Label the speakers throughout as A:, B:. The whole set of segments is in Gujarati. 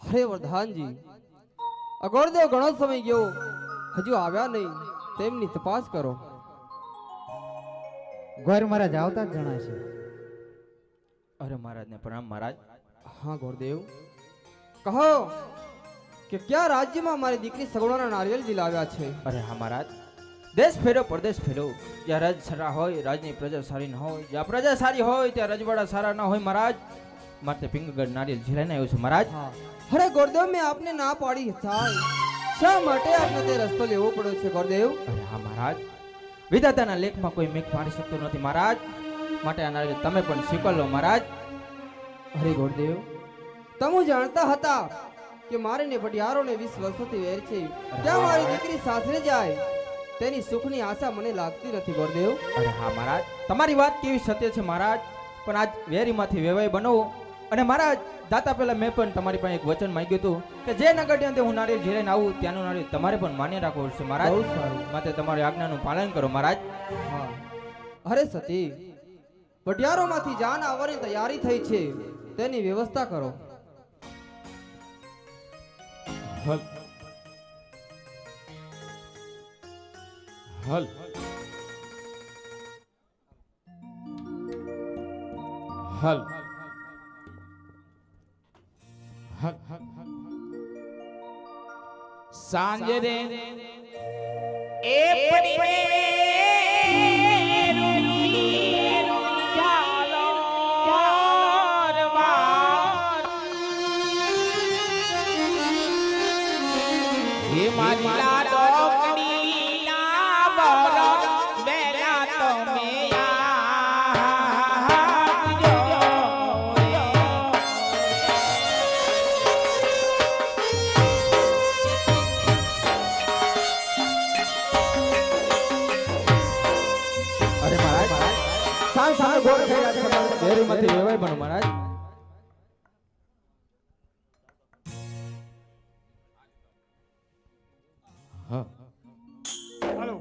A: અરે વરદાનજી, અગોરદેવ ઘણો સમય ગયો, હજુ આવ્યા નહીં, તેમની તપાસ કરો.
B: ગોર મહારાજ આવતા જ જણાશે.
C: અરે મહારાજને પ્રણામ મહારાજ.
A: હા ગોરદેવ, કહો કે ક્યાં રાજ્યમાં મારી દીકરી સગવડના નારિયેળ લાવ્યા છે?
C: અરે હા મહારાજ, દેશ ફેરો પરદેશ ફેરો, જ્યાં રાજ સારા હોય રાજની પ્રજા સારી ન હોય, જ્યાં પ્રજા સારી હોય ત્યાં રજવાડા સારા ન હોય મહારાજ. મારે પિંગગઢ નારિયેળ ઝીલાઈને આવ્યો છું મહારાજ.
A: અરે ગોરદેવ, મેં આપને ના પાડી થાય, શા માટે આપને તે રસ્તો લેવો પડ્યો છે ગોરદેવ?
C: અરે હા મહારાજ, વિધાતાના લેખમાં કોઈ મેઘ પાડી શકતો નથી મહારાજ, માટે આ નારિયેળ તમે પણ સ્વીકાર લો મહારાજ.
A: અરે ગોરદેવ, તમે જાણતા હતા કે મારે ને ભટિયારોને 20 વર્ષોથી વેર છે, ત્યાં મારી દીકરી સાસરે જાય તેની સુખની આશા મને લાગતી નથી ગોરદેવ.
C: અરે હા મહારાજ, તમારી વાત કેવી સત્ય છે મહારાજ, પણ આજ વેરીમાંથી વેવાઈ બનો. અને મહારાજ, દાતા પહેલા મેં પણ તમારી પાસે એક વચન માંગ્યું હતું કે જે નગર ત્યાં હું નારિયેળ ઝીલાઈને આવું ત્યાંનું નારિયેળ તમારે પણ માન્ય રાખવું પડશે મહારાજ.
A: બહુ સારું.
C: માટે તમારી આજ્ઞાનું પાલન કરો મહારાજ.
A: હા, અરે સતી, ભટિયારોમાંથી જાન આવવાની તૈયારી થઈ છે, તેની વ્યવસ્થા કરો.
C: હલ હલ હલ સાંજે રે એ પડી ગોળ થઈ રહ્યા છે ડેરીમાંથી વેવાઈ બનો મહારાજ. હા હાલો.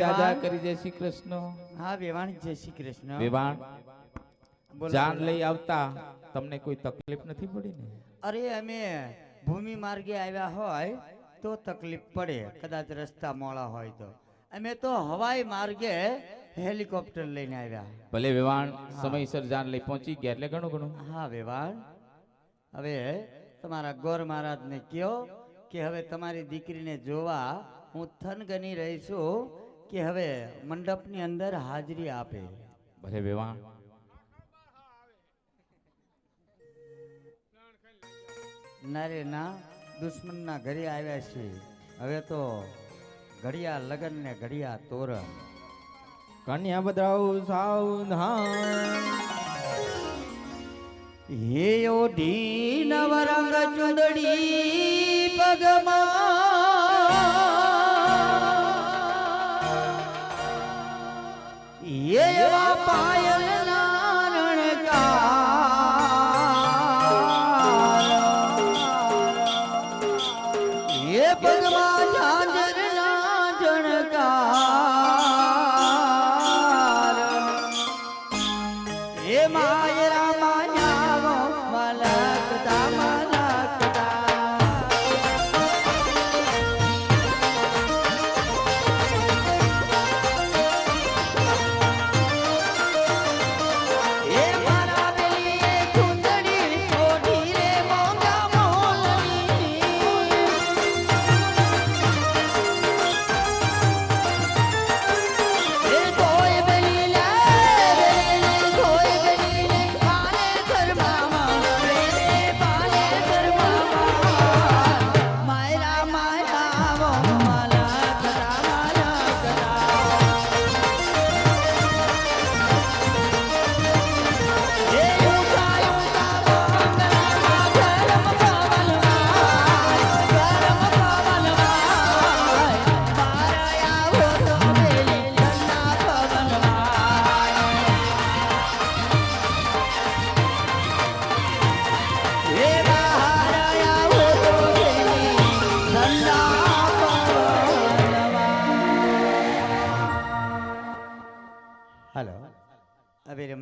C: દાદા કરી જય શ્રી કૃષ્ણ.
B: હા વેવાણ, જય શ્રી કૃષ્ણ.
C: વેવાણ, જાન લઈ આવતા તમને કોઈ તકલીફ નથી પડી ને?
B: અરે અમે ભૂમિ માર્ગે આવ્યા હોય તો તકલીફ પડે, કદાચ રસ્તા મોડા હોય તો. અમે તો હવાઈ માર્ગે હેલિકોપ્ટર લઈને આવ્યા.
C: ભલે વેવાણ, સમયસર જાન લઈ પહોંચી ગયા એટલે ઘણું ઘણું.
B: હા વેવાણ, હવે તમારા ગોર મહારાજને કહો કે હવે તમારી દીકરીને જોવા હું થનગની રહી છું કે હવે મંડપની અંદર હાજરી આપે.
C: ભલે વેવાણ.
B: ના રે ના, દુશ્મનના ઘરે આવ્યા છે, હવે તો ઘડિયા લગન ને ઘડિયા તોરણ.
C: કન્યા બદરાવ સાવધાન.
B: હે ઓઢી નવરંગ ચુંદડી પગમાં, એવા પાયલ નારણકાર, એ પગમાં ઝાંઝર ના જણકાર, એ માયરા માન્યા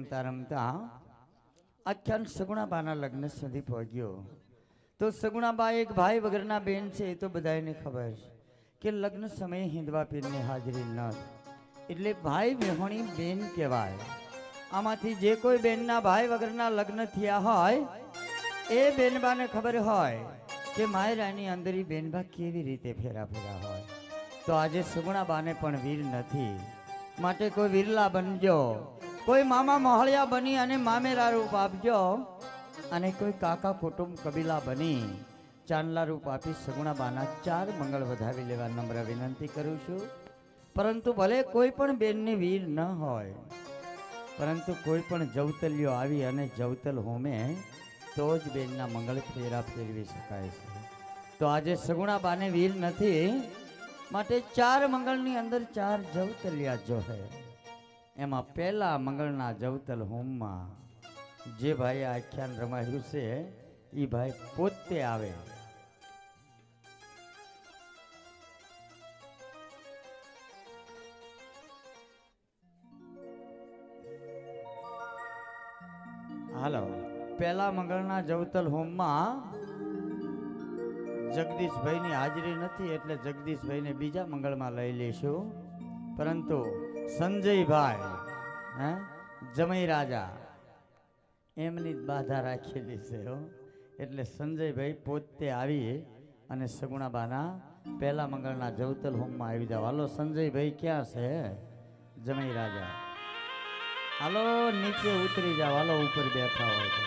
B: રમતા રમતા આખ્યાન સગુણાબાના લગ્ન સુધી પહોંચ્યો. તો સગુણાબા એક ભાઈ વગરના બેન છે, એ તો બધાને ખબર છે કે લગ્ન સમયે હિંદવા પીરની હાજરી ન હતી. એટલે ભાઈ વિહોણી બેન કહેવાય. આમાંથી જે કોઈ બેનના ભાઈ વગરના લગ્ન થયા હોય એ બેનબાને ખબર હોય કે માયરાની અંદર ઈ બેનબા કેવી રીતે ફેરા ફેરા હોય. તો આજે સગુણાબાને પણ વીર નથી, માટે કોઈ વીરલા બનજો, કોઈ મામા મોહળિયા બની અને મામેરા રૂપ આપજો, અને કોઈ કાકા કુટુંબ કબીલા બની ચાંદલા રૂપ આપી સગુણાબાના 4 મંગળ વધાવી લેવા નમ્ર વિનંતી કરું છું. પરંતુ ભલે કોઈ પણ બેનને વીર ન હોય, પરંતુ કોઈ પણ જવતલિયો આવી અને જવતલ હોમે તો જ બેનના મંગળ ફેરા ફેરવી શકાય છે. તો આજે સગુણાબાને વીર નથી, માટે 4 મંગળની અંદર 4 જવતલિયા જો હે. એમાં પહેલા મંગળના જવતલ હોમમાં જે ભાઈ આખ્યાન રમાયું છે એ ભાઈ પોતે આવે. હાલો, પહેલા મંગળના જવતલ હોમમાં જગદીશભાઈની હાજરી નથી, એટલે જગદીશભાઈને બીજા મંગળમાં લઈ લેશું. પરંતુ સંજયભાઈ જમઈ રાજા એમની જ બાધા રાખેલી છે હો. એટલે સંજયભાઈ પોતે આવી અને સગુણાબાના પહેલા મંગળના જવતલ હોમમાં આવી જાવ. હાલો સંજયભાઈ ક્યાં છે? જમઈ રાજા હાલો નીચે ઉતરી જાવ. હાલો ઉપર બેઠા હોય તો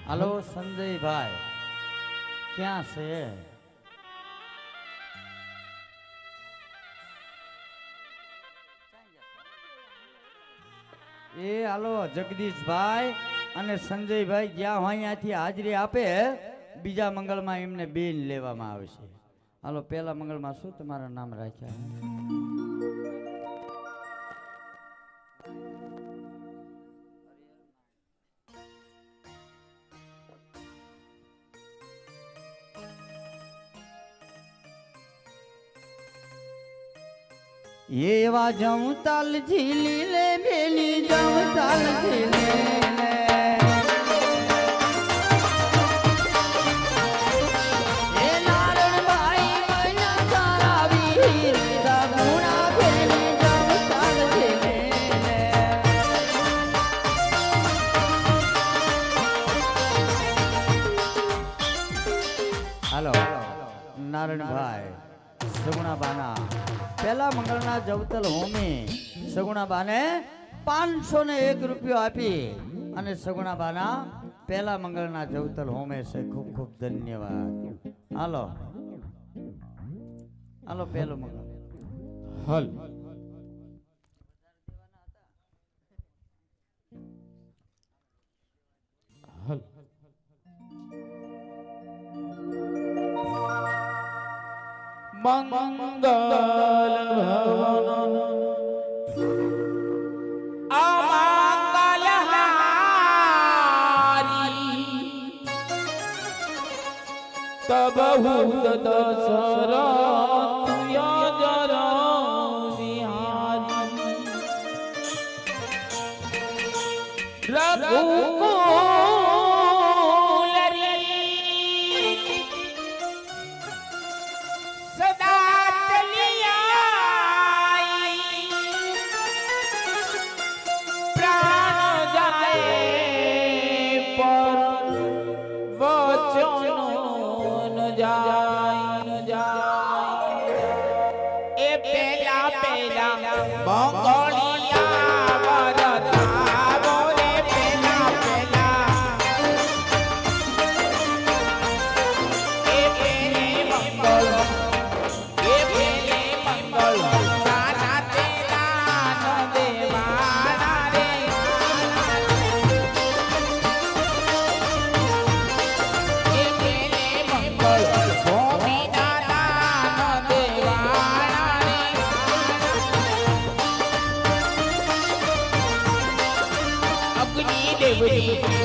B: હાલો સંજયભાઈ ક્યાં છે? એ હાલો જગદીશભાઈ અને સંજયભાઈ જ્યાં હોય ત્યાંથી હાજરી આપે, બીજા મંગળમાં એમને બેન લેવામાં આવશે. હાલો પહેલા મંગળમાં શું તમારા નામ રાખ્યા? એવા જમતાલ ઝીલી લે બેલી જમતાલ ઝીલી લે એ નારણભાઈ મૈયા તારા વીર સગુણા બેલી જમતાલ ઝીલી લે. હાલો નારણભાઈ સગુણાબાના પહેલા મંગળના જવતલ હોમે સગુણાબાને 501 રૂપિયો આપી અને સગુણાબાના પહેલા મંગળના જવતલ હોમે છે. ખૂબ ખૂબ ધન્યવાદ. હાલો હાલો પહેલો મંગળ
C: હલ હલ મંગલ ભવન અમંગલ હારી તબહુ દશરથ યજર વિહારી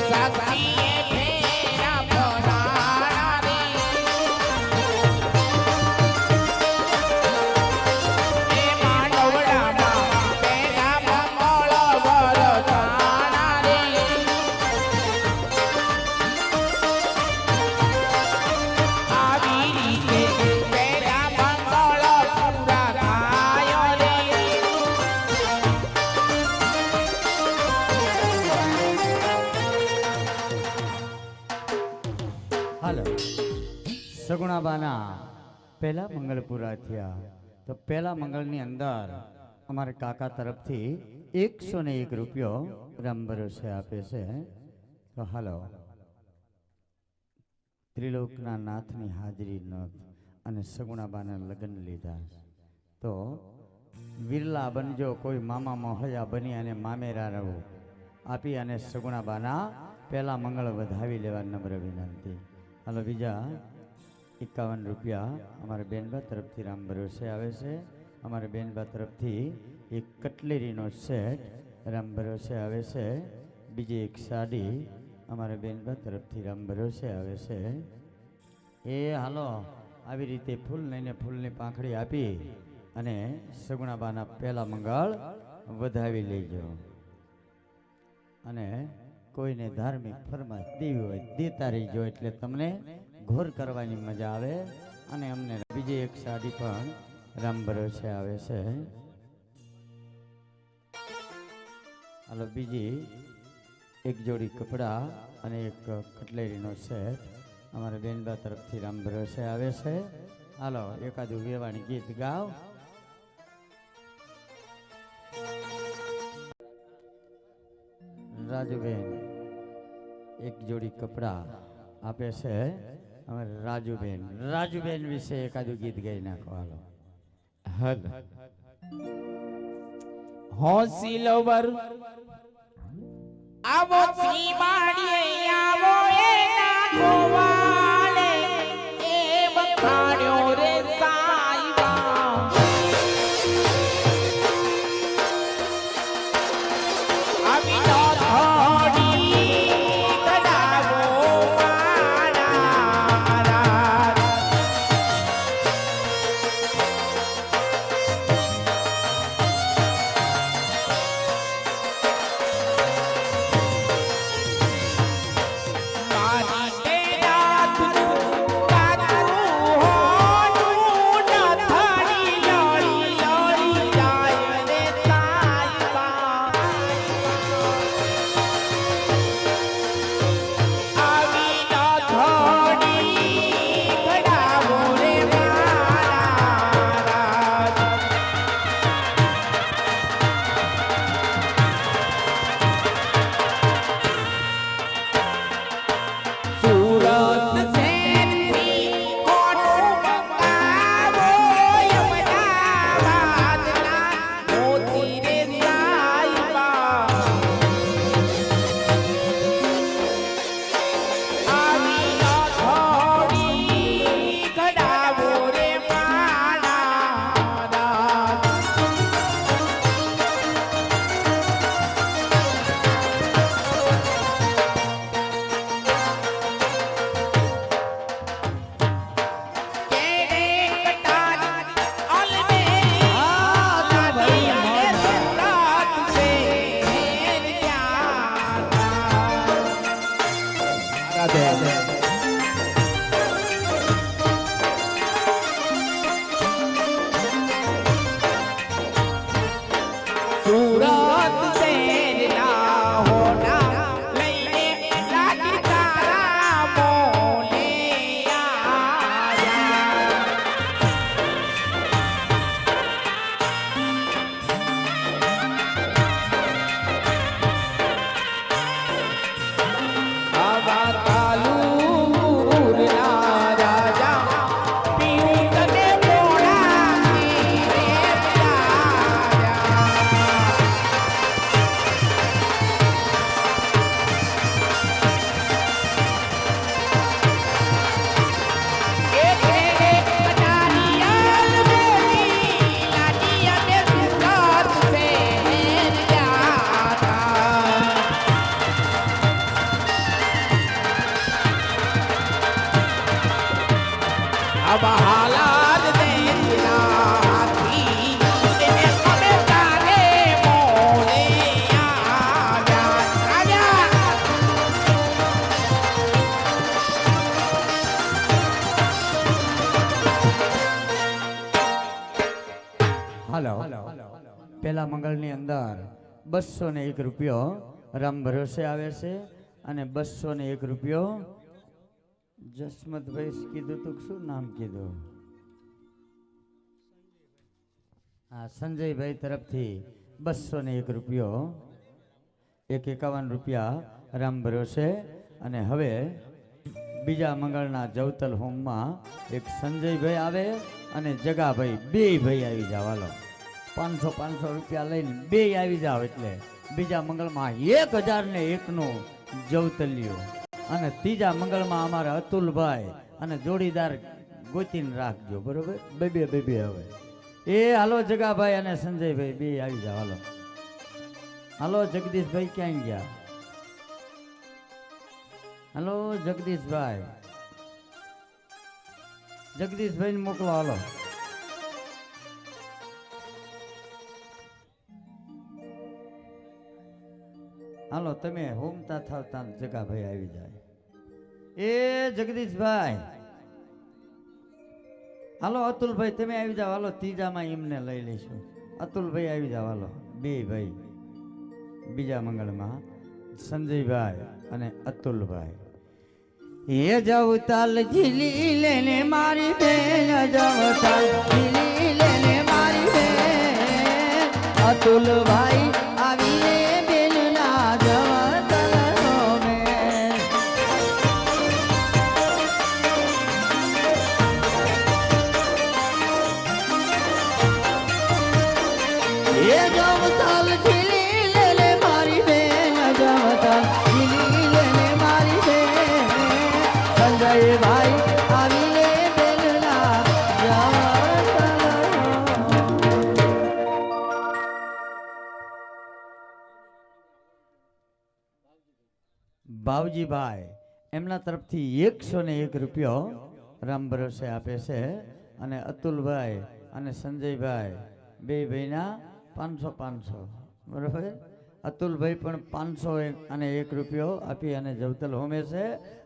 D: સાક્ષી
B: હાલો સગુણાબાના પહેલા મંગળ પૂરા થયા તો પહેલા મંગળની અંદર અમારા કાકા તરફથી 101 રૂપિયો રામ ભરોસે આપે છે. તો હાલો ત્રિલોકના નાથની હાજરી નોંધ અને સગુણાબાના લગ્ન લીધા. તો વિરલા બનજો, કોઈ મામા મોહયા બની અને મામેરા રહો આપી અને સગુણાબાના પહેલા મંગળ વધાવી લેવા નમ્ર વિનંતી. હાલો બીજા 51 રૂપિયા અમારા બેનબા તરફથી રામ ભરોસે આવે છે. અમારા બેનબા તરફથી એક કટલેરીનો સેટ રામ ભરોસે આવે છે. બીજી એક સાડી અમારા બેનબા તરફથી રામ ભરોસે આવે છે. એ હાલો આવી રીતે ફૂલ લઈને ફૂલની પાંખડી આપી અને સગુણાબાના પહેલા મંગળ વધાવી લેજો. અને કોઈને ધાર્મિક ફરમાશ દેવી હોય દેતા રહીજો, એટલે તમને ઘોર કરવાની મજા આવે. અને અમને બીજી એક સાડી પણ રામ ભરોસે આવે છે. હાલો બીજી એક જોડી કપડાં અને એક કટલેરીનો સેટ અમારા બેનબા તરફથી રામ ભરોસે આવે છે. હાલો એકાદું વેવાણી ગીત ગાવ. રાજુબેન એક જોડી કપડાં આપે છે અમારે રાજુબેન. રાજુબેન વિશે એકાદું ગીત ગાઈ નાખો. હાલો
D: હોસી લવર આવો સીમાડીએ આવો એ ના ગોવાલે એ બખાડ્યો રે સાઈબા આવી નો થોડી કડાવો મારા अब हालात देखना हाथी तेरे हमें तारे मोले आजा आजा
B: હાલો પહેલા મંગળની અંદર 201 રૂપિયો રામ ભરોસે આવે છે અને 201 રૂપિયો જસમતભાઈ કીધું તું કે શું નામ કીધું? હા, સંજયભાઈ તરફથી 201 રૂપિયો, 51 રૂપિયા રામ ભરોસે. અને હવે બીજા મંગળના જવતલ હોમમાં એક સંજયભાઈ આવે અને જગાભાઈ, બે ભાઈ આવી જાવ. હાલો 500 રૂપિયા લઈને બે આવી જાવ એટલે બીજા મંગળમાં 1001 નું જવતલિયું. અને ત્રીજા મંગળમાં અમારા અતુલભાઈ અને જોડીદાર ગોતીને રાખજો, બરોબર? બે હવે એ હાલો જગાભાઈ અને સંજયભાઈ બે આવી જાવ. હાલો હાલો જગદીશભાઈ ક્યાં ગયા? હાલો જગદીશભાઈ, જગદીશભાઈ ને મોકલો. હાલો હાલો તમે હોમતા થાવતા જગાભાઈ આવી જાય. એ જગદીશભાઈ, હાલો અતુલભાઈ તમે આવી જાવ. હાલો ત્રીજામાં એમને લઈ લઈશું. અતુલભાઈ આવી જાવ. હાલો બે ભાઈ બીજા મંગળમાં સંજયભાઈ અને અતુલભાઈ. એ જવતાલ ઝીલી લેને મારી બેન, જવતાલ ઝીલી લેને મારી બેન, અતુલભાઈ આવીને બેન ના જવતાલ હોમે. એ જવતાલ ઝીલી લેને મારી બેન, જવતાલ ઝીલી લેને મારી બેન, સંજયભાઈ આવીને બેન ના જવતાલ હોમે. બાવજીભાઈ એમના તરફથી 101 રૂપિયો રામ ભરોસે આપે છે. અને અતુલભાઈ અને સંજયભાઈ બે ભાઈના 500 બરોબર. અતુલભાઈ પણ 501 રૂપિયો આપી અને જવતલ હોમે છે.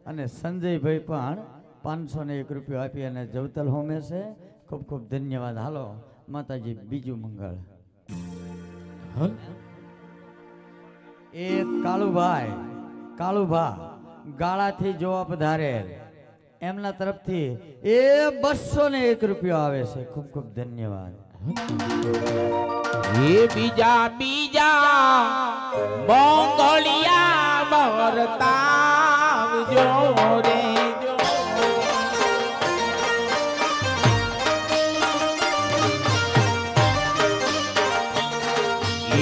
B: અને સંજયભાઈ પણ 501 રૂપિયો આપી અને જવતલ હોમે છે. ખૂબ ખૂબ ધન્યવાદ. હાલો માતાજી બીજું મંગળ. એ કાળુભા ગાળાથી જોવા પધારેલ એમના તરફથી એ 201 રૂપિયો આવે છે. ખૂબ ખૂબ ધન્યવાદ.
D: એ બીજા મોંગળિયા બરતાવજો રે.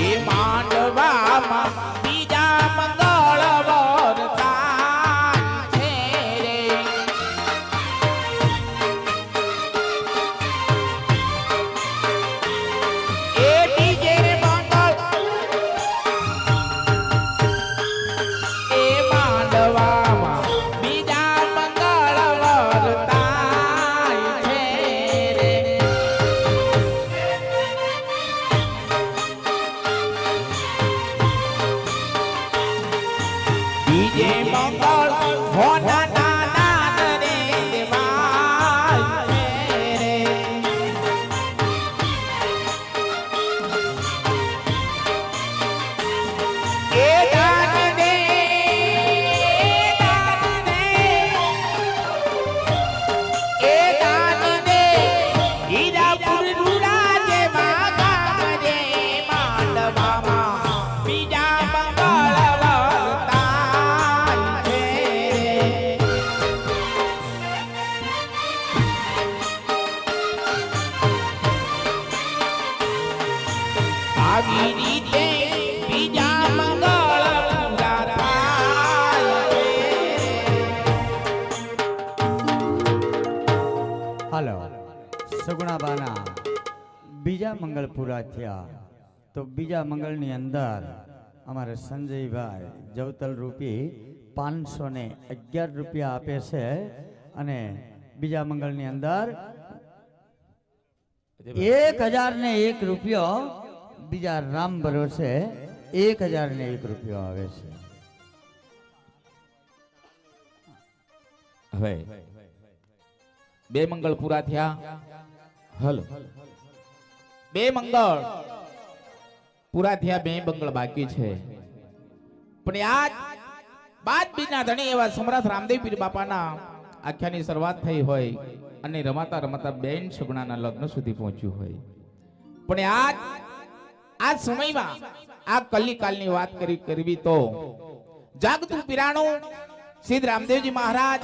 D: એ માંડવામાં બીજા મંગળ વરતાય છે રે. એ બીજે મંગળ એ માંડવામાં બીજા મંગળ વરતાય છે રે. બીજે મંગળ હોના નાના રે દેવાય છે રે. એ દાન દે એ દાન દે હીરાપુર રૂડા જેવા ગામ રે. માંડવામાં બીજા મંગળ વરતાય છે રે. આવી રીતે બીજા મંગળ પૂરા થાય છે.
B: હાલો સગુણાબાના બીજા મંગળ પૂરા થયા તો બીજા મંગળની અંદર અમારે સંજયભાઈ જવતલ રૂપી 511 રૂપિયા આપે છે. અને બીજા મંગળની અંદર 1001 રૂપિયો બીજા રામ ભરોસે 1001 રૂપિયો આવે છે.
D: હવે બે મંગળ પૂરા થયા. હલો બે મંગળ પૂરા થયા, બે મંગળ બાકી છે. પણ આજ બાદ બીના ધણી એવા સમરથ રામદેવ પીર બાપાના આખ્યાની શરૂઆત થઈ હોય અને રમાતા રમાતા બેન સગુણાના લગ્ન સુધી પહોંચ્યું હોય, પણ આ સમયમાં આ કલિકાલની વાત કરવી તો જાગતું પીરાણું સિદ્ધ રામદેવજી મહારાજ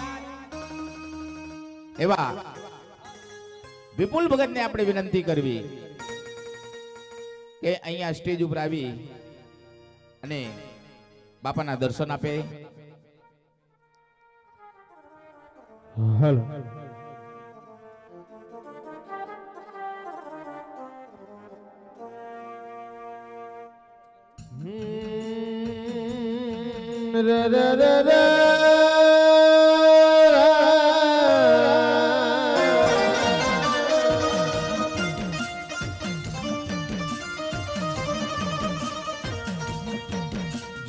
D: એવા વિપુલ ભગતને આપણે વિનંતી કરવી કે અહીંયા સ્ટેજ ઉપર આવી અને બાપાના દર્શન આપે.
E: હેલો રે રે રે રે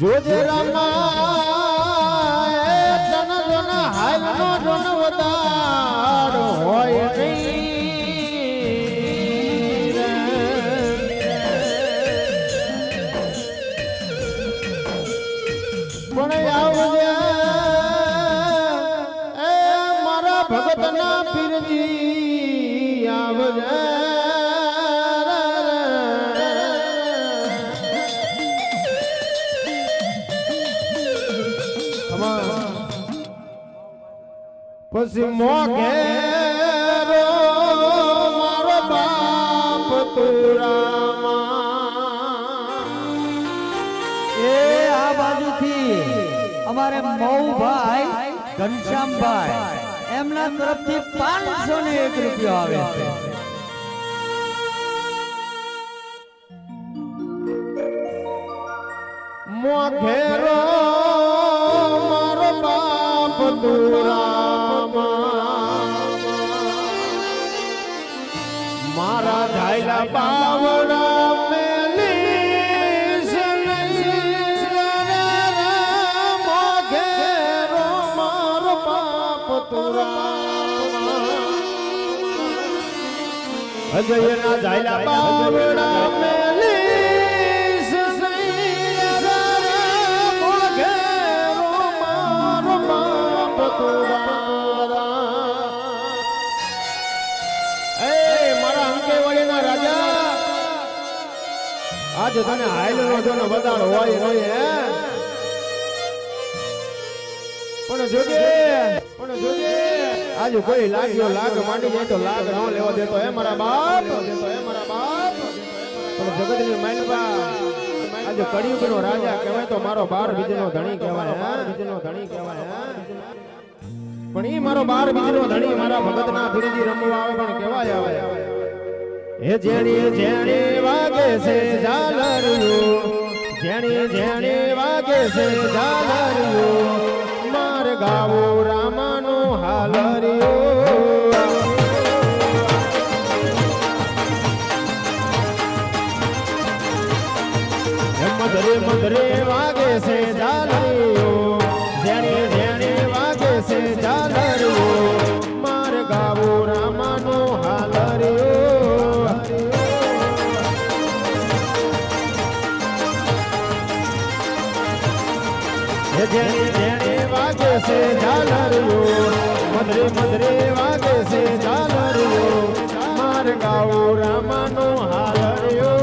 E: જોજે રામા તન જન હાલ નો જન વધાર હોય નહીં પણ આવજે એ મારા ભગતના પીરજી આવજે. પછી મોઘેરો મારો બાપ તુરામાં
B: એ આ બાજુથી અમારે મૌભાઈ ઘનશ્યામભાઈ એમના તરફથી 501 રૂપિયા આવે છે.
E: મોઘેરો મારો બાપ તુરામાં મારા ધાયલા બાવડા મેલી મોઘેરો મારો બાપ તુરામાં અજયના ધાયલા બાવડા મેલી આજે તને હાઈલ નો જોનો વધારો હોય નહીં પણ જોજે આજે કોઈ લાગ્યો લાગ માંડી જાય તો લાગ ન લેવા દેતો હે મારા બાપ પણ જગતની માલબા આજે કળિયુગનો રાજા કહેવાય તો મારો 12 બીજનો ધણી કહેવાય પણ ઈ મારો 12 બીજનો ધણી મારા ભગતના પીરજી રમવા આવે પણ કહેવાય આવે હે જેણી વાગે છે ઝાલરિયો જેણી વાગે છે ઝાલરિયો માર ગાવો રામાનો હાલરિયો મધરે વાગે છે ઝાલરિયો જેણી વાગે છે ઝાલરિયો માર ગાવો રામાનો હાલરિયો જેણે વાગે છે ઝાલરિયો મધરે વાગે છે ઝાલરિયો માર ગાવો રામાનો હાલરિયો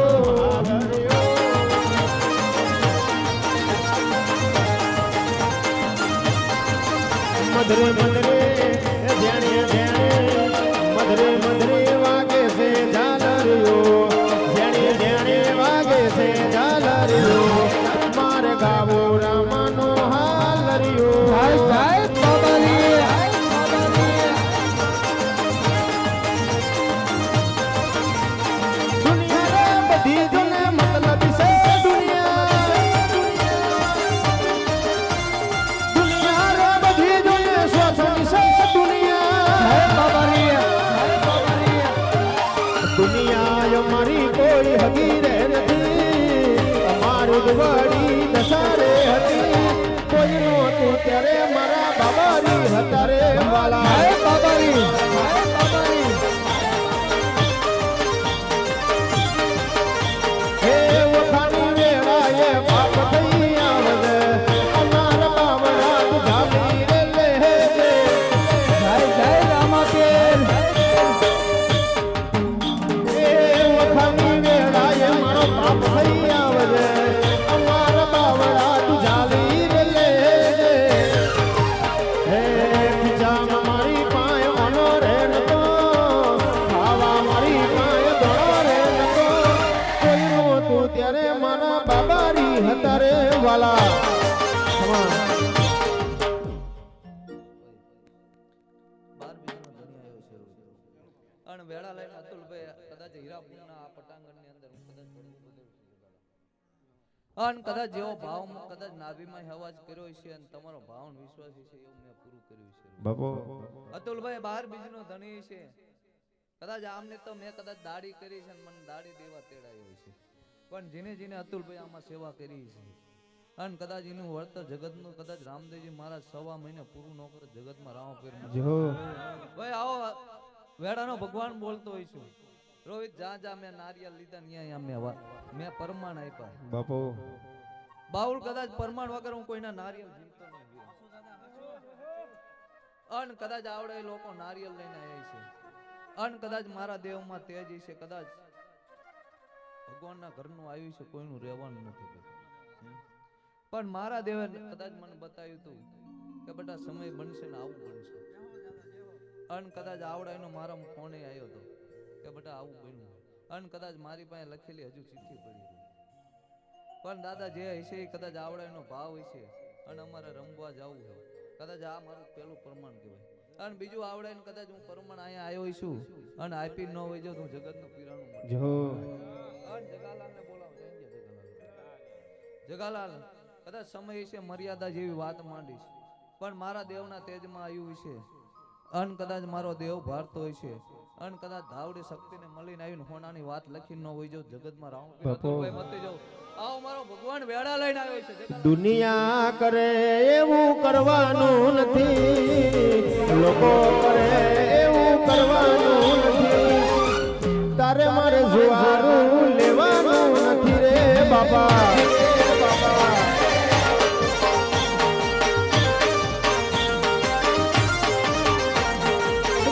E: મધરે મધરે વાગે છે ઝાલરિયો જેણે વાગે છે ઝાલરિયો માર ગાવો રામાનો હાલરિયો દુનિયા બધી જોને મતલબ છે દુનિયા બધી જોને સ્વાસની છે દુનિયા અમારી કોઈ હગીરે નથી અમારી વડી દસારે હતી કોઈ નહોતું ત્યારે મારા બાબારી હતા રે વાલા બાબારી હે વખાની વેળાએ બાપ થઈ આવજે અમારા બાવડા તું જામી રે લે વાલા ખમા.
F: બાર બીજાનો ધણી આવ્યો છે અને વેળા લઈને અતુલભાઈ કદાચ હીરાપુરના આ પટાંગણની અંદર હું કદાચ ભરવું બધું અને કદાચ જેવો ભાવ કદાચ નાભીમાં અવાજ કર્યો છે અને તમારો ભાવ અને વિશ્વાસ છે એવું મેં પૂરું કર્યું છે
E: બાપો
F: અતુલભાઈ બાર બીજનો ધણી છે કદાચ આમને તો મેં કદાચ દાડી કરી છે અને મને દાડી દેવા તેડાયો છે પણ જેને જેને અતુલભાઈ આમાં સેવા કરી છે અને કદાચ એનું વળતર જગતનું કદાચ રામદેવજી મહારાજ 1.5 મહિને પૂરું ન કરે જગતમાં રામ ફેર
E: જો
F: ભાઈ આવો વેડાનો ભગવાન બોલતો હોય છું રોહિત જા મેં નારિયેળ લીધા ન્યાય મેં પરમાણ આપ્યા
E: બાપો
F: બાઉલ કદાચ પરમાણ વગર હું કોઈના નારિયેળ જીવતો નહીં અન કદાચ આવડે લોકો નારિયેળ લઈને આવ્યા છે અન કદાચ મારા દેવમાં તેજ છે કદાચ ભગવાનના ઘરનું આવ્યું છે કોઈનું રહેવાનું નથી પણ મારા દેવે કદાચ મને બતાવ્યું હતું કે બેટા સમય બનશે ને આવું બનશે અન કદાચ આવડાયનો મારા ફોને આવ્યો હતો કે બેટા આવું બન્યું અન કદાચ મારી પાસે લખેલી હજુ ચિઠ્ઠી પડી પણ દાદા જે હશે એ કદાચ આવડાયનો ભાવ હશે અને અમારે રમવા જવું છે કદાચ આ મારું પહેલું પ્રમાણ કહેવાય અને બીજું આવડાયને કદાચ હું પ્રમાણ અહીંયા આવ્યો છું અને આપી ન હોય જો હું જગતનું પીરાણું
E: જો
F: અને જગાલાલને બોલાવો જગાલાલ કદાચ સમય છે મર્યાદા જેવી વાત માંડીશ પણ મારા દેવના તેજમાં આવ્યું છે અન કદાચ મારો દેવ ભારતો હોય છે અન કદાચ ધાવડી શક્તિને મળીને આવીને હોનાની વાત લખી ન હોય જો જગતમાં રામ મતી જાવ આવો મારો ભગવાન વેડા લઈને આવ્યો છે
E: દુનિયા કરે એવું કરવાનું નથી લોકો કરે એવું કરવાનું નથી તારે મારે જુવારું લેવાનું નથી રે બાપા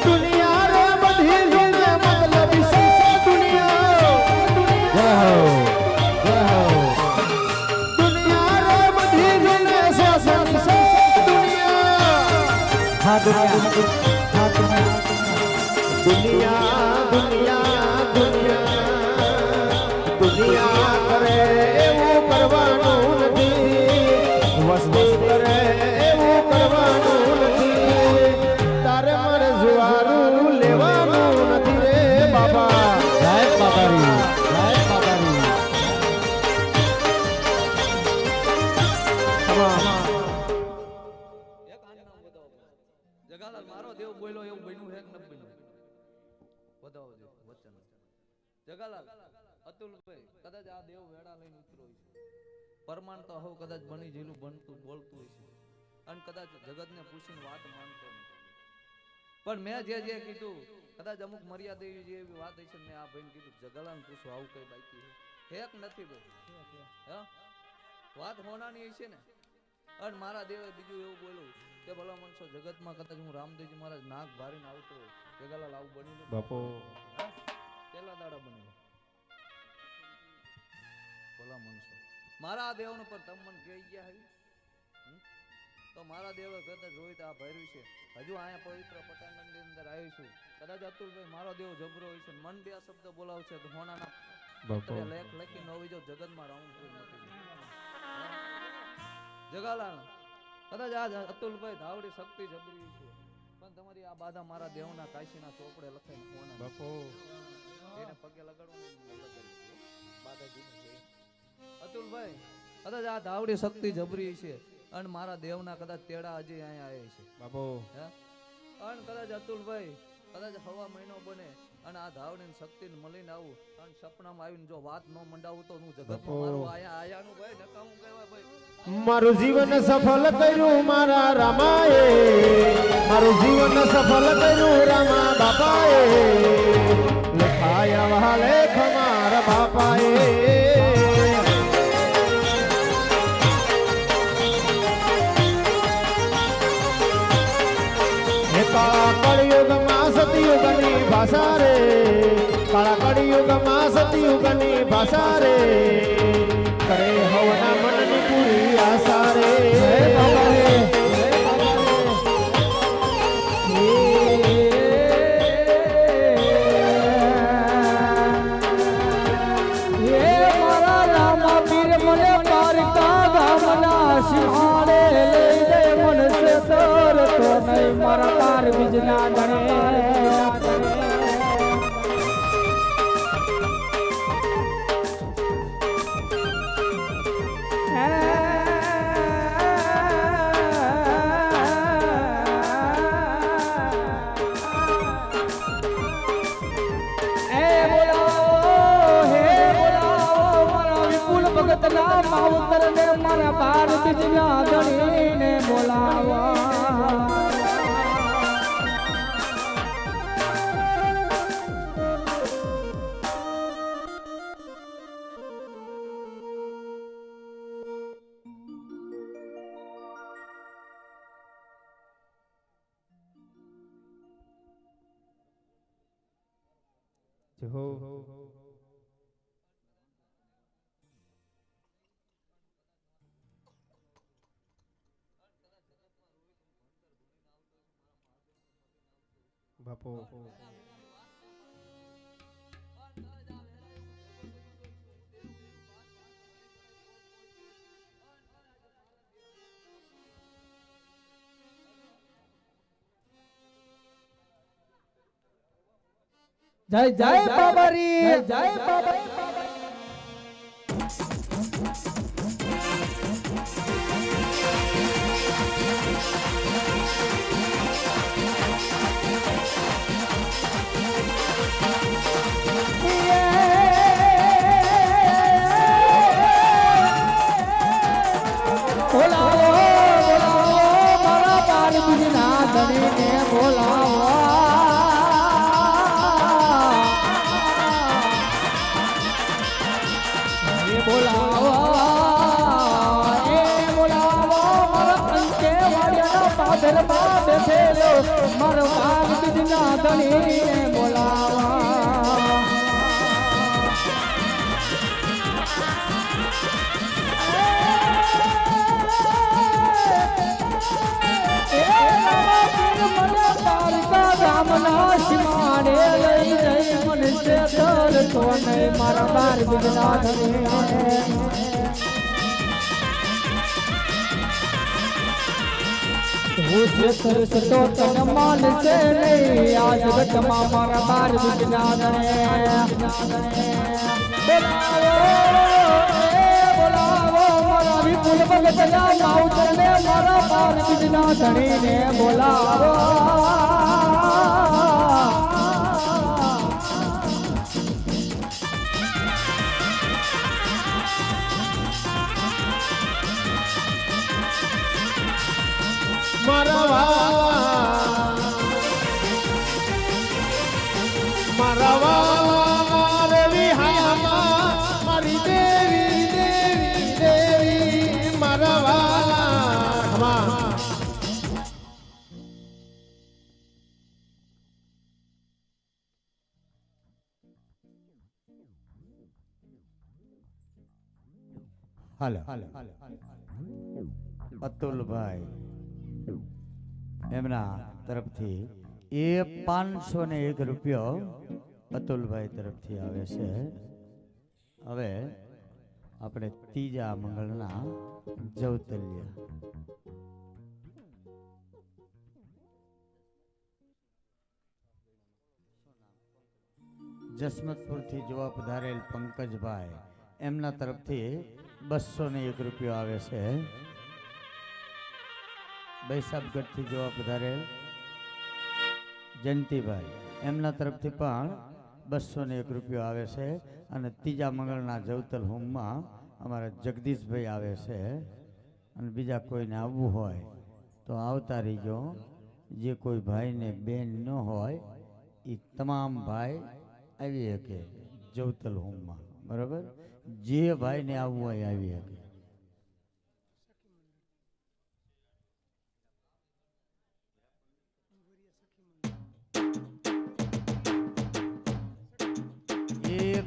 E: દુનિયા રે બધી જોને મતલબ છે દુનિયા જય હો જય હો દુનિયા રે બધી જોને શાસન છે દુનિયા હા દુનિયા દુનિયા દુનિયા કરે એવું કરવાનું નથી વસ્તુ કરે એવું કરવાનું નથી તારે મારે જુવારું લેવાનું નથી રે બાબા જય બાબારી જય બાબારી
F: એક આનું નામ બતાવો જગાલાલ મારો દેવ બોલ્યો એવું બન્યું છે કે ન બન્યું બતાવો જો વચન જગાલાલ અતુલભાઈ કદાચ આ દેવ વેડા લઈને ઉતરો છે પરમાણ તો હવે કદાચ બની જેલું બનતું બોલતું હોય છે અને કદાચ જગતને પૂછીને વાત માનતો નથી પણ મેં જે કીધું કદાચ અમુક મર્યાદા એવી જે એવી વાત છે મેં આ ભાઈને કીધું જગાલાલ પૂછો આવું કઈ બાકી છે એક નથી ભાઈ હા વાત હોનાની છે ને અને મારા દેવે બીજું એવું બોલું કે ભલા મનસો જગતમાં કદાચ હું રામદેવજી મહારાજ નાક ભારીને આવતો હોય જગાલાલ આવું બન્યું
E: બાપો
F: પેલા દાડા બન્યું ભલા મનસો મારા દેવને પર તમ મન કહી ગયા હે તો મારા દેવે કદાચ રોહિત આ ભર્યું છે હજુ અહીંયા પવિત્ર પટાંગણની અંદર આવ્યું છું કદાચ અતુલભાઈ મારો દેવ જબરો હોય છે મન બે શબ્દ બોલાવશે તો હોનાના
E: બાપો
F: લેખ લખી ન હોય જો જગતમાં રાઉન્ડ કોઈ નથી જગાલાલ કદાચ આ અતુલભાઈ ધાવડી શક્તિ જબરી છે પણ તમારી આ બાધા મારા દેવના કાશીના ચોપડે લખાઈને હોના
E: બાપો
F: એને પગે લગાડવાનું બાધા જૂની છે અતુલભાઈ કદાચ આ ધાવડી શક્તિ જબરી છે અને મારા દેવના કદાચ તેડા હજી અહીંયા આવે છે
E: બાપો
F: હે અને કદાચ અતુલભાઈ કદાચ હવા મહિનો બને અને આ ધાવડીની શક્તિને મળીને આવું અને સપનામાં આવીને જો વાત ન મંડાવું તો હું જગતમાં મારું આયાનું ભાઈ નકામું કહેવાય ભાઈ
E: મારું જીવન સફળ કર્યું મારા રામાએ મારું જીવન સફળ કર્યું રામા બાપાએ લખાયા વહા લેખ મારા બાપાએ કળિયુગમાં સતયુગની ભાષા રે કાળા કળિયુગમાં સતયુગની ભાષા રે કરે હવના મનની પૂરી આશા રે
G: મારા રામા પીર મને પારકા ગામના બીજના દણે ભગતના માવતર ને મારા બાર બીજના ધણીને બોલાવા
E: હો બાપો
G: જય જય બાબારી જય બાબારી મારો બાપ બીજના ધણીને બોલાવા રામના સિમાને લઈ જઈ મનુષ્ય ધરતો નહીં મારા બાર બીજના ધણીને તો તન માનશે નહીં આ જગતમાં મારા બાર બીજના બોલાવો મારા વિપુલ ભગતના માવતરને મારા બાર બીજના ધણીને બોલાવો
E: મારી દેવી દેવી દેવી મારા વાલા
B: હાલો અતુલભાઈ એમના તરફથી એ 501 રૂપિયો અતુલભાઈ તરફથી આવે છે. હવે આપણે ત્રીજા મંગળના જવતલિયા જસમતપુરથી જોવા પધારેલ પંકજભાઈ એમના તરફથી 201 રૂપિયો આવે છે. બૈસાબગઢથી જોવા પધારેલ જયંતિભાઈ એમના તરફથી પણ 201 રૂપિયો આવે છે. અને ત્રીજા મંગળના જવતલ હોમમાં અમારા જગદીશભાઈ આવે છે. અને બીજા કોઈને આવવું હોય તો આવતા રહીજો. જે કોઈ ભાઈને બેન ન હોય એ તમામ ભાઈ આવી શકે જવતલ હોમમાં. બરાબર, જે ભાઈને આવવું હોય આવી શકે.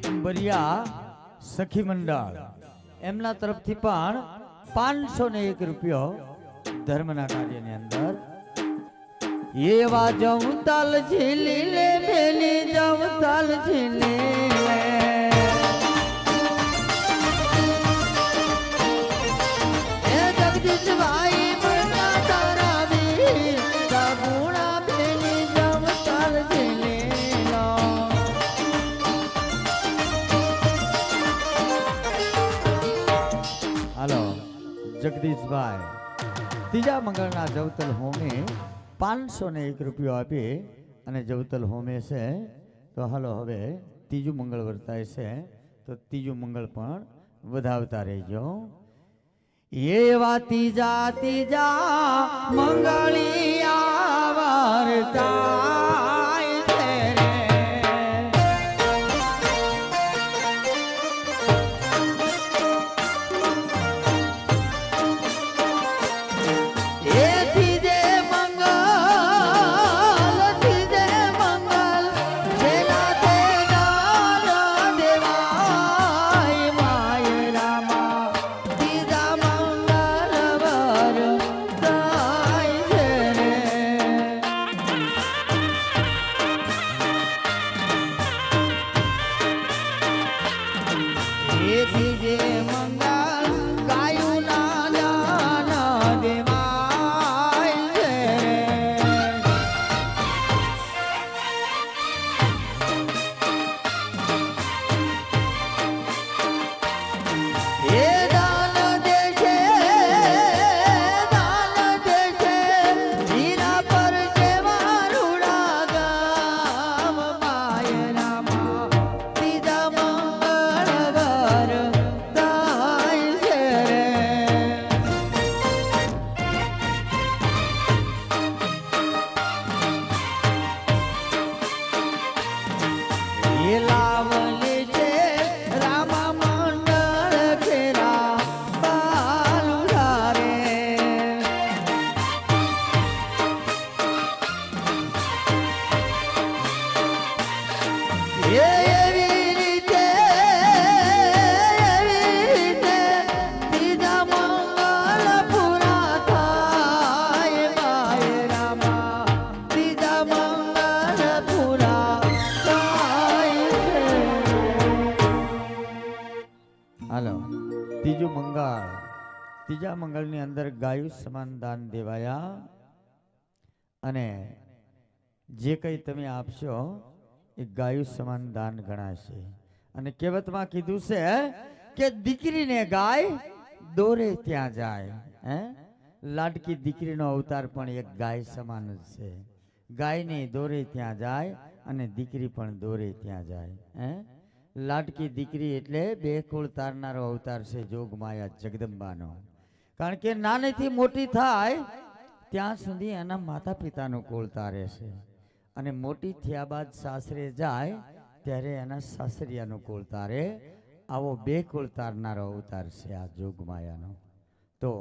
B: કુંભરિયા સખી મંડળ એમના તરફથી પણ 501 રૂપિયો ધર્મના કાર્યની અંદર. એવા જવતાલ ઝીલી લે બેલી જવતાલ ઝીલી લે એ જગદીશભાઈ બના તારા વી ગુણા બેલી જગદીશભાઈ ત્રીજા મંગળના જવતલ હોમે 501 રૂપિયો આપી અને જવતલ હોમે છે. તો હાલો હવે ત્રીજું મંગળ વર્તાય છે, તો ત્રીજું મંગળ પણ વધાવતા રહેજો. એવા ત્રીજા ત્રીજા મંગળિયા વર્તાય છે રે. ત્રીજા મંગળની અંદર ગાયું સમાન દાન દેવાયા અને જે કંઈ તમે આપશો એ ગાયું સમાન દાન ગણાશે. અને કહેવતમાં કીધું છે કે દીકરીને ગાય દોરે ત્યાં જાય. લાડકી દીકરીનો અવતાર પણ એક ગાય સમાન જ છે. ગાયને દોરે ત્યાં જાય અને દીકરી પણ દોરે ત્યાં જાય. લાડકી દીકરી એટલે બે કુળ તારનારો અવતાર છે જોગમાયા જગદંબાનો. કારણ કે નાનેથી મોટી થાય ત્યાં સુધી એના માતા પિતાનું કુળ તારે છે અને મોટી થયા બાદ સાસરે જાય ત્યારે એના સાસરિયાનું કુળ તારે. આવો બે કુળ તારનારો અવતાર છે આ જોગમાયાનો. તો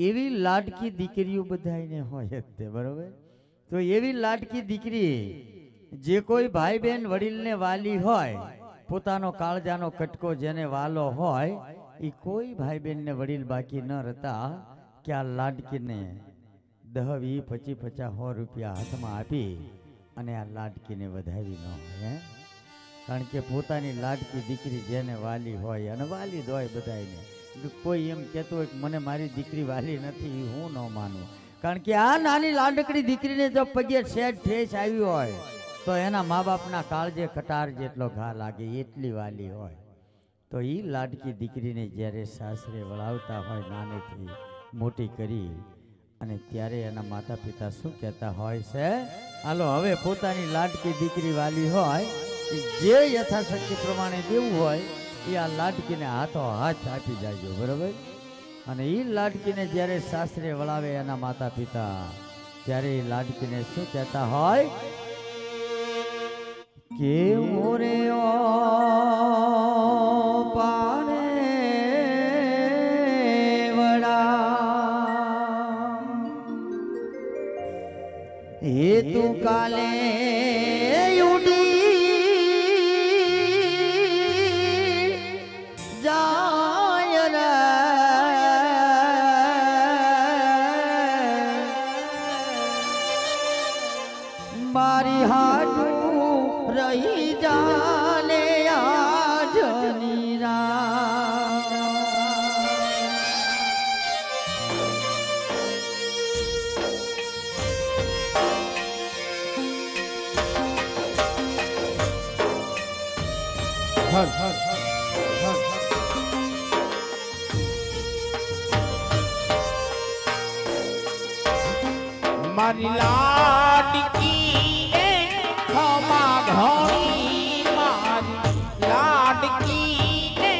B: એવી લાડકી દીકરીઓ બધાને હોય જ તે, બરોબર. તો એવી લાડકી દીકરી જે કોઈ ભાઈ બહેન વડીલને વાલી હોય, પોતાનો કાળજાનો કટકો જેને વાલો હોય, એ કોઈ ભાઈ બહેનને વડીલ બાકી ન રહેતા કે આ લાડકીને 10, 20, 25, 50 રૂપિયા હાથમાં આપી અને આ લાડકીને વધાવી ન હોય. કારણ કે પોતાની લાડકી દીકરી જેને વાલી હોય અને વાલી જ હોય બધાને. કોઈ એમ કહેતું હોય કે મને મારી દીકરી વાલી નથી, એ હું ન માનું. કારણ કે આ નાની લાડકડી દીકરીને જો પગે સેજ ઠેસ આવી હોય તો એના મા બાપના કાળજે કટાર જેટલો ઘા લાગે એટલી વાલી હોય. તો એ લાડકી દીકરીને જ્યારે સાસરે વળાવતા હોય નાનેથી મોટી કરી, અને ત્યારે એના માતા પિતા શું કહેતા હોય છે, હાલો હવે પોતાની લાડકી દીકરી વાલી હોય એ જે યથાશક્તિ પ્રમાણે દેવું હોય એ આ લાડકીને હાથો હાથ આપી જાયજો, બરોબર. અને એ લાડકીને જ્યારે સાસરે વળાવે એના માતા પિતા, ત્યારે એ લાડકીને શું કહેતા હોય કે મોરે પારે વડા એ તું કાલે મારી હાટું રહી જાને આજની રાત.
E: હર હર હર હર
D: મારી લાડકી એ ખમા ઘણી મારી લાડકી એ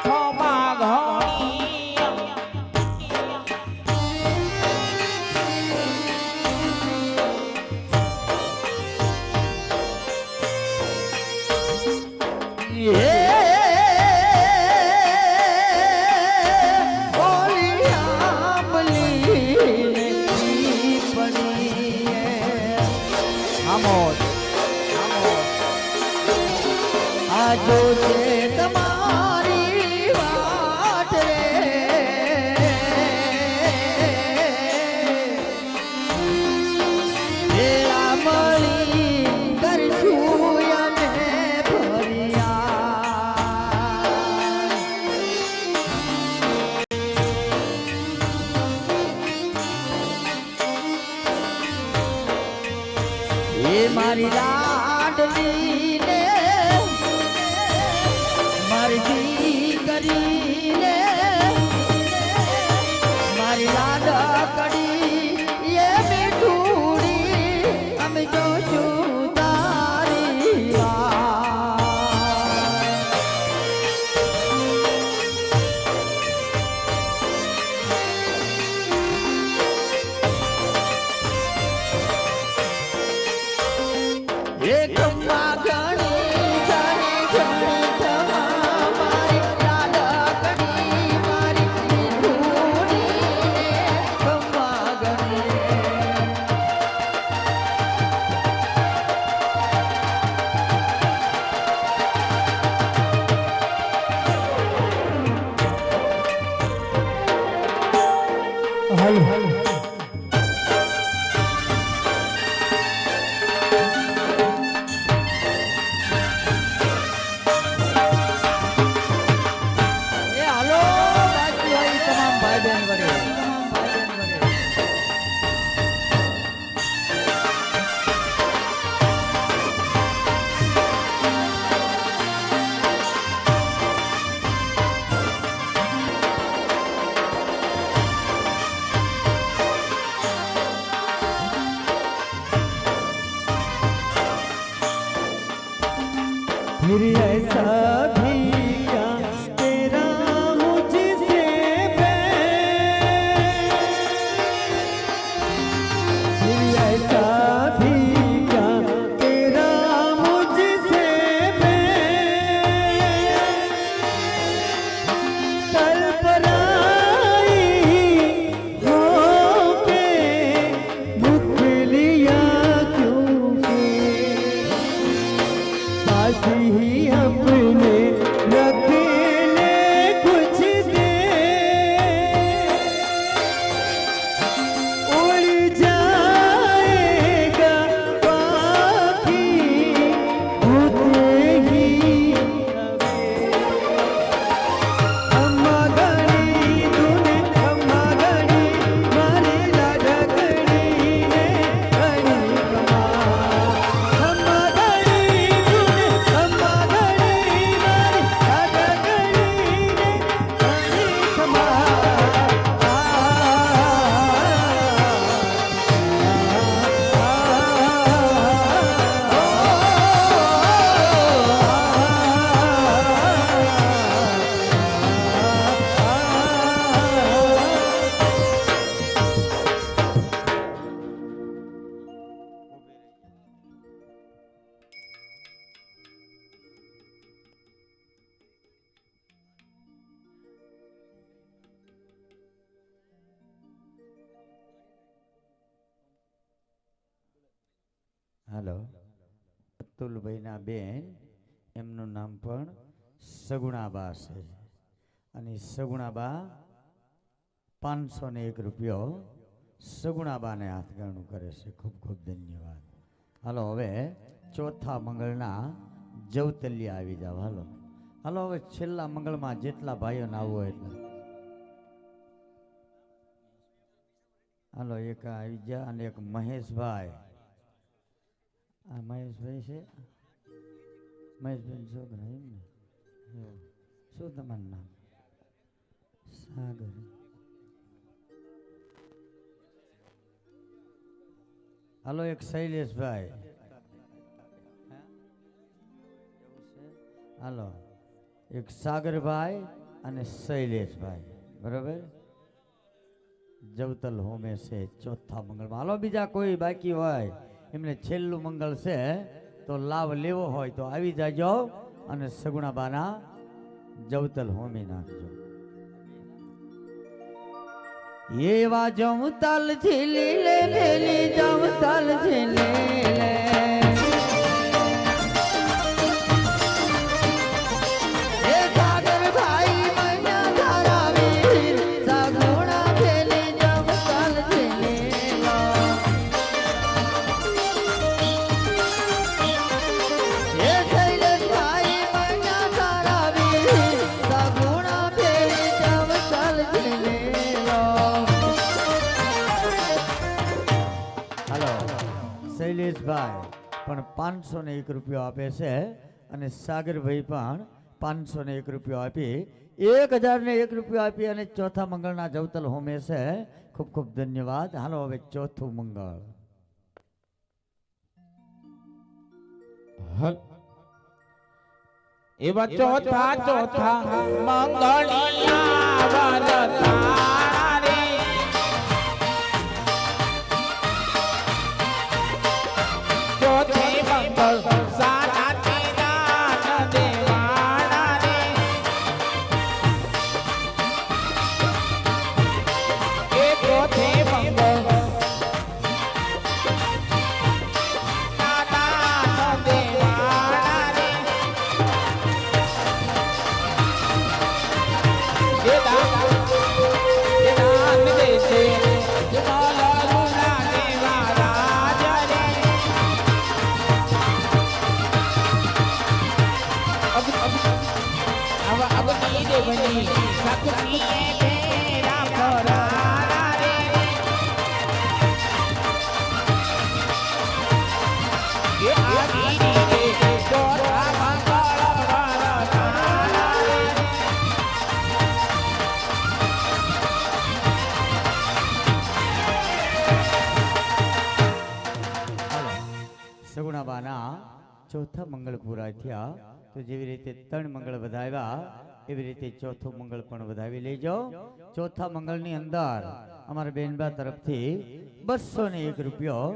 D: ખમા ઘણી
B: આજો છે તમારી વાટ રે વેળા મળી કરશું અને ફરિયાદ એ મારી લાડલી ને મારી કરીને મારી લાડકડી એ મીઠુડી અમે જોશું તારી વાત એ કમ્મા ઘણી ઘણી ઘણી તમારી લાડકડી મારી મીઠુડી કમ્મા ઘણી એ હાલો બાકી હોય તમામ ભાઈ બહેન વડે फिर ऐसा भी क्या तेरा मुझसे फिर ऐसा भी क्या तेरा मुझसे कल पराई होके मुख लिया क्यों पास ही अपने रख ले कुछ दे उड़ जाएगा बाकी होते ही अम्मा गणी तूने अम्मा गणी मारे लाडकड़ी ने गणी कमा अम्मा गणी तूने अम्मा गणी मारे लाडकड़ी ने गणी कमा હાલો અતુલભાઈના બેન એમનું નામ પણ સગુણાબા છે અને સગુણાબા 501 રૂપિયો સગુણાબાને હાથગાણું કરે છે. ખૂબ ખૂબ ધન્યવાદ. હાલો હવે ચોથા મંગળના જવતલિયા આવી જાવ. હાલો હાલો હવે છેલ્લા મંગળમાં જેટલા ભાઈઓને આવવું હોય એટલા હાલો. એક આવી જા અને એક મહેશભાઈ. આ મહેશભાઈ છે, મહેશભાઈ છોકરા એમ ને. શું તમારું નામ? સાગર. હાલો એક શૈલેષભાઈ, હાલો એક સાગરભાઈ અને શૈલેષભાઈ, બરાબર. જવતલ હોમે છે ચોથા મંગળમાં. હાલો બીજા કોઈ બાકી હોય એમને છેલ્લું મંગળ છે તો લાભ લેવો હોય તો આવી જાજો અને સગુણાબાના જવતલ હોમી નાખજો. એવા જવતલ ઝીલી લે લેલી જવતલ ઝીલી લે એ સાગર ભાઈ મૈયા તારા વીર સગુણા ભેલી જવતલ ઝીલી લો. એ શૈલેષ ભાઈ મૈયા તારા વીર સગુણા ભેલી જવતલ ઝીલી લો. શૈલેષભાઈ પણ 501 રૂપિયો આપે છે અને સાગરભાઈ પણ 501 રૂપિયો આપી 1001 રૂપિયો આપી અને ચોથા મંગળના જવતલ હોમે છે. ખૂબ ખૂબ ધન્યવાદ. હાલો હવે ચોથું મંગળ.
D: એવા ચોથા ચોથા મંગળિયા વરતારે ચોથે મંગળ સારા તેરા દેવાના રે એ ચોથે મંગળ સારા દેવાના રે એ દાન દે છે માલા રૂના દેવા રાજા રે અબની દેવની સકની તેરા પરારા રે એ આદિ રે ચોથા મંગળ વરતારા રે
B: સગુણાબાના ચોથા મંગળ પૂરા થયા તો જેવી રીતે 3 મંગળ વધાવ્યા એવી રીતે ચોથું મંગળ પણ વધાવી લેજો. ચોથા મંગળની અંદર અમારા બેનબા તરફથી 201 રૂપિયો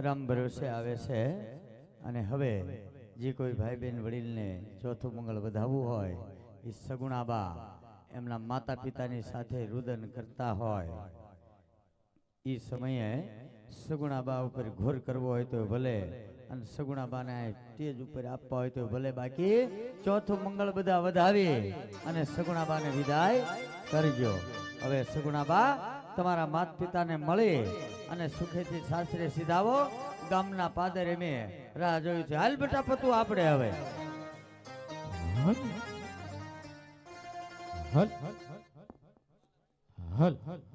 B: રામ ભરોસે આવે છે. અને હવે જે કોઈ ભાઈ બહેન વડીલને ચોથું મંગળ વધાવવું હોય એ સગુણાબા એમના માતા પિતાની સાથે રુદન કરતા હોય એ સમયે સગુણાબા ઉપર ઘોર કરવો હોય તો ભલે અને સગુણાબાને સ્ટેજ ઉપર આપવા હોય તો ભલે, બાકી ચોથું મંગળ બધા વધાવી અને સગુણાબાને વિદાય કરજો. હવે સગુણાબા તમારા માત પિતાને મળી અને સુખેથી સાસરે સીધાવો. ગામના પાદરે મેં રાહ જોયું છે. હાલ બેટા પતું આપણે હવે
D: હલ હલ હલ